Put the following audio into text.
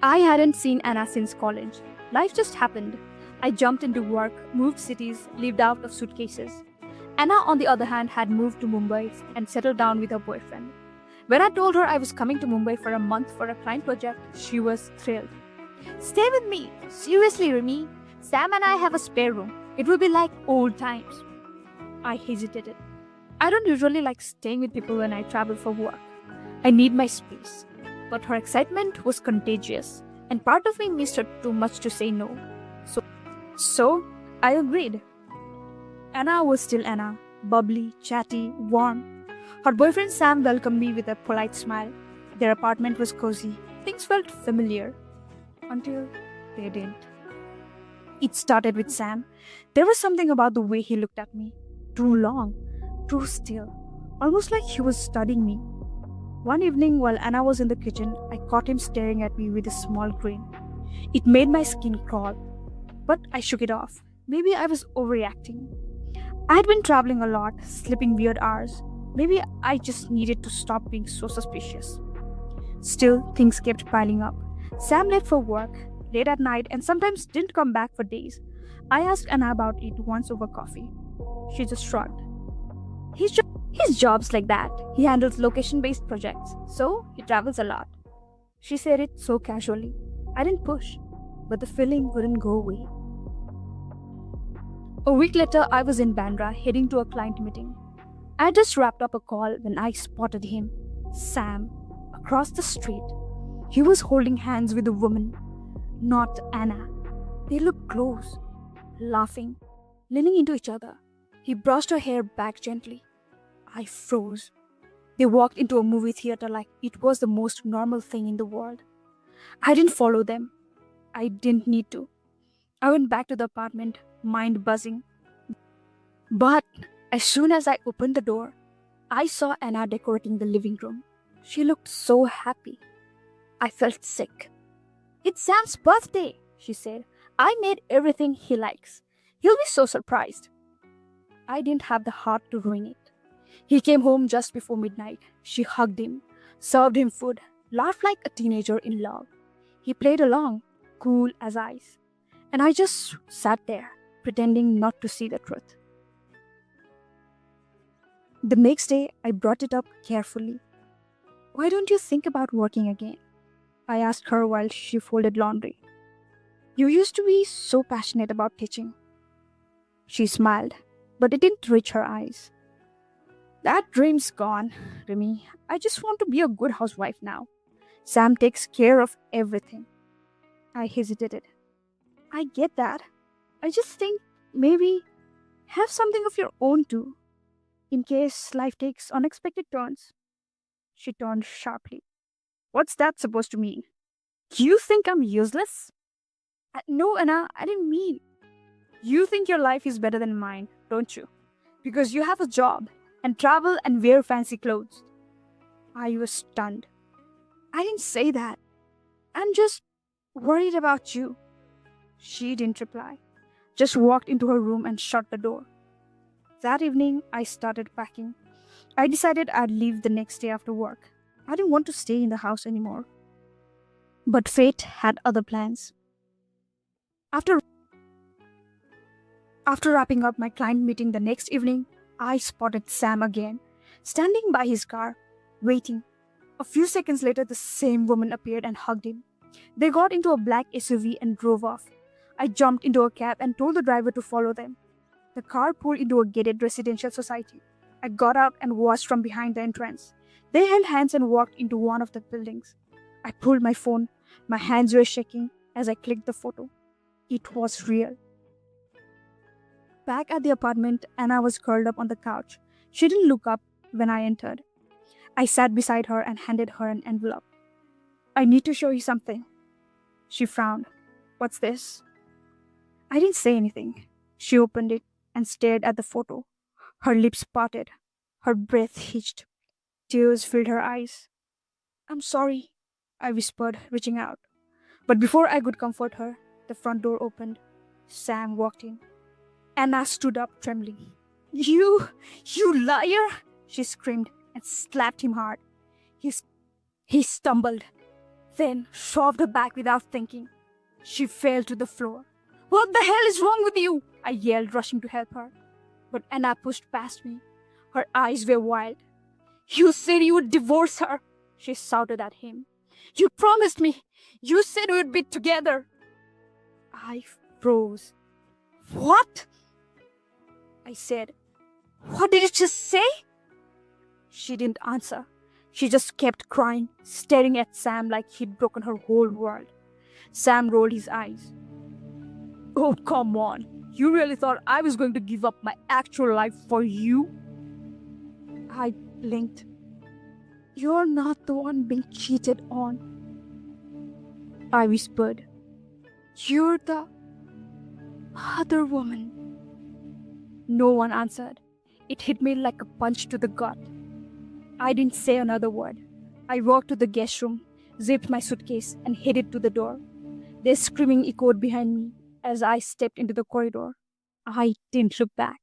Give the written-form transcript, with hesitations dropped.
I hadn't seen Anna since college. Life just happened. I jumped into work, moved cities, lived out of suitcases. Anna, on the other hand, had moved to Mumbai and settled down with her boyfriend. When I told her I was coming to Mumbai for a month for a client project, she was thrilled. Stay with me. Seriously, Rimi. Sam and I have a spare room. It will be like old times. I hesitated. I don't usually like staying with people when I travel for work. I need my space. But her excitement was contagious, and part of me missed her too much to say no. So I agreed. Anna was still Anna, bubbly, chatty, warm. Her boyfriend Sam welcomed me with a polite smile. Their apartment was cozy. Things felt familiar. Until they didn't. It started with Sam. There was something about the way he looked at me. Too long, too still, almost like he was studying me. One evening while Anna was in the kitchen, I caught him staring at me with a small grin. It made my skin crawl, but I shook it off. Maybe I was overreacting. I had been traveling a lot, sleeping weird hours. Maybe I just needed to stop being so suspicious. Still, things kept piling up. Sam left for work late at night and sometimes didn't come back for days. I asked Anna about it once over coffee. She just shrugged. His job's like that. He handles location-based projects, so he travels a lot. She said it so casually. I didn't push, but the feeling wouldn't go away. A week later, I was in Bandra heading to a client meeting. I had just wrapped up a call when I spotted him, Sam, across the street. He was holding hands with a woman, not Anna. They looked close, laughing, leaning into each other. He brushed her hair back gently. I froze. They walked into a movie theater like it was the most normal thing in the world. I didn't follow them. I didn't need to. I went back to the apartment, mind buzzing. But as soon as I opened the door, I saw Anna decorating the living room. She looked so happy. I felt sick. It's Sam's birthday, she said. I made everything he likes. He'll be so surprised. I didn't have the heart to ruin it. He came home just before midnight. She hugged him, served him food, laughed like a teenager in love. He played along, cool as ice. And I just sat there, pretending not to see the truth. The next day, I brought it up carefully. Why don't you think about working again? I asked her while she folded laundry. You used to be so passionate about teaching. She smiled, but it didn't reach her eyes. That dream's gone, Rimi. I just want to be a good housewife now. Sam takes care of everything. I hesitated. I get that. I just think maybe have something of your own too, in case life takes unexpected turns. She turned sharply. What's that supposed to mean? You think I'm useless? No, Anna, I didn't mean. You think your life is better than mine, don't you? Because you have a job and travel and wear fancy clothes. I was stunned. I didn't say that. I'm just worried about you. She didn't reply, just walked into her room and shut the door. That evening, I started packing. I decided I'd leave the next day after work. I didn't want to stay in the house anymore. But fate had other plans. After wrapping up my client meeting the next evening, I spotted Sam again, standing by his car, waiting. A few seconds later, the same woman appeared and hugged him. They got into a black SUV and drove off. I jumped into a cab and told the driver to follow them. The car pulled into a gated residential society. I got out and watched from behind the entrance. They held hands and walked into one of the buildings. I pulled my phone. My hands were shaking as I clicked the photo. It was real. Back at the apartment, Anna was curled up on the couch. She didn't look up when I entered. I sat beside her and handed her an envelope. I need to show you something. She frowned. What's this? I didn't say anything. She opened it and stared at the photo. Her lips parted. Her breath hitched. Tears filled her eyes. I'm sorry, I whispered, reaching out. But before I could comfort her, the front door opened. Sam walked in. Anna stood up, trembling. You liar! She screamed and slapped him hard. He stumbled, then shoved her back without thinking. She fell to the floor. "What the hell is wrong with you?" I yelled, rushing to help her. But Anna pushed past me. Her eyes were wild. "You said you would divorce her," she shouted at him. "You promised me. You said we would be together." I froze. "What?" I said. "What did you just say?" She didn't answer. She just kept crying, staring at Sam like he'd broken her whole world. Sam rolled his eyes. "Oh, come on. You really thought I was going to give up my actual life for you?" I blinked. "You're not the one being cheated on," I whispered. "You're the other woman." No one answered. It hit me like a punch to the gut. I didn't say another word. I walked to the guest room, zipped my suitcase, and headed to the door. Their screaming echoed behind me as I stepped into the corridor. I didn't look back.